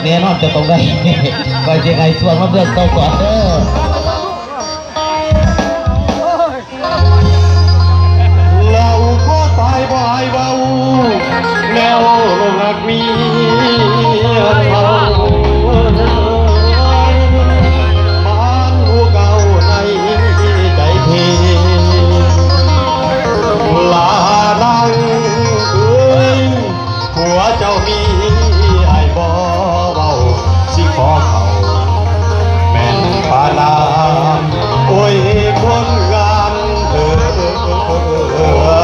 แน่นอนจะต้องได้ก่อนจะไงส่วนมาเบื้องต้นก่อนเด้อเราก็ตายบ่ายเบาแล้วลงหักมีเขาบ้านหัวเก่าในใจเพลานังเอ้ยผัวเจ้ามีไอ้บ่เบาสิขอเขาแม่นปานามโอ้ยคนงามเอ้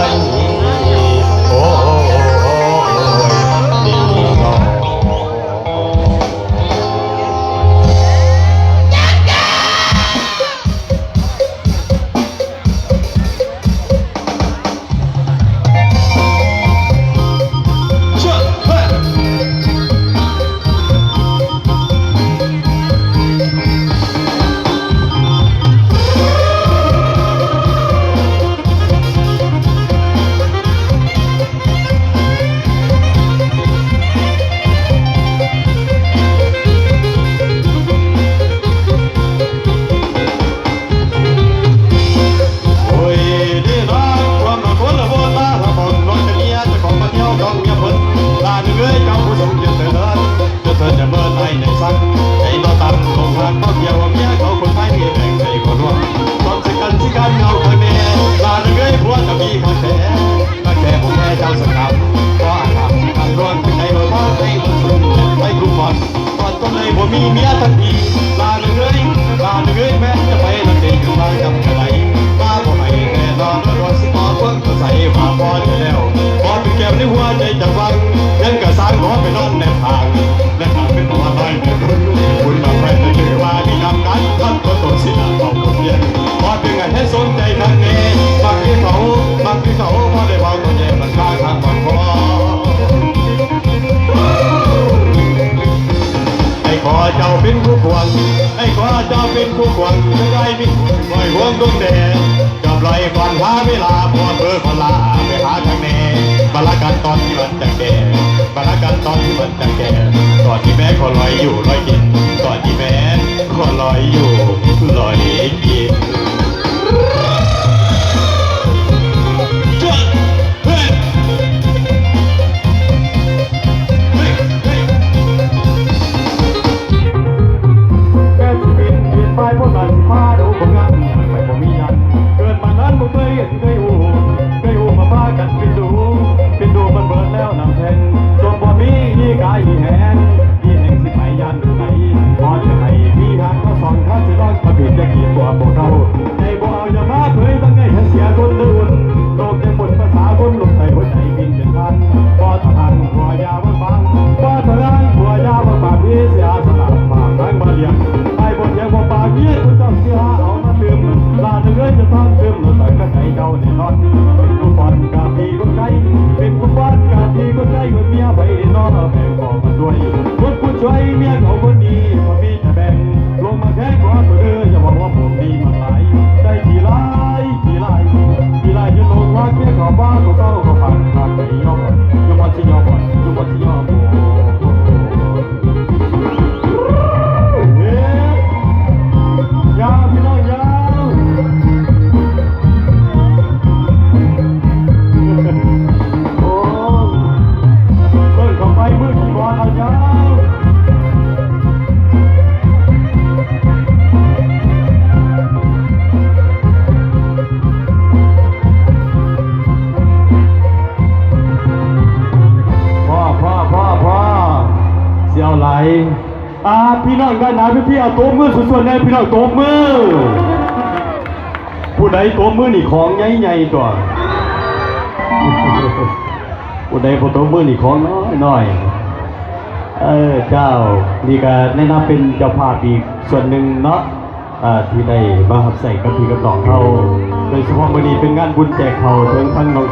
ยโอ้ยดีเนาะมีเมียทันทีลาเรื่อยแม้จะไปนั่นเองมาจำอะไรมาบ่ให้แน่นอนรถสิขอเพิ่งก็ใส่มาพออยู่แล้วพอเป็นแก้วในหัวใจจะฟังยังกระสานขอไปนอนในทางและหากเป็นตัวน้อยเป็นคุณมาไปจะเจอว่าที่นำกันท่านก็ตกสิละเอาคนเดียวพอเป็นไงให้สนใจทางนี้บางที่เขาพอได้เบาตัวเย็นมันค่าทางก่อนพอขอเจ้าเป็นผู้ควงให้ขอเจ้าเป็นผู้ควงจะได้มีปล่อยห่วงดวงแดดกับลอยก่อนหาเวลาพอเบอร์พลาไปหาทางแน่บาลากันตอนที่มันจังแก่บาลากันตอนที่มันจังแก่ก่อนที่แม่ขอลอยอยู่ลอยกินก่อนที่แม่ขอลอยอยู่ลอยกินช่วยเมียเขาคนนี้พอมีแต่แบ่งลงมาแค่ขอตัวเด้ออย่าบอกว่าผมดีมาหลายได้กี่ไล่จะลงรักเมียเขาบ้าก็เศร้าก็ฟังขาดไปยอมวันที่ยอมยาวพี่น้องยาวโอ้เปิดเข้าไปมือกี่บอลเอายาวไหลพี่น้องกันนะพี่เอาโต๊ะมือส่วนๆในพี่น้องโต๊ะมือผู้ใดโต๊ะมือนี่ของใหญ่ๆตัวผู้ใดโต๊ะมือนี่ของน้อยเจ้านี่ก็แนะนำเป็นเจ้าภาพอีกส่วนหนึ่งเนาะที่ได้มาหับใส่กับพี่กับน้องเขาโดยเฉพาะวันนี้เป็นงานบุญแจกเขาถึงทั้งน้อง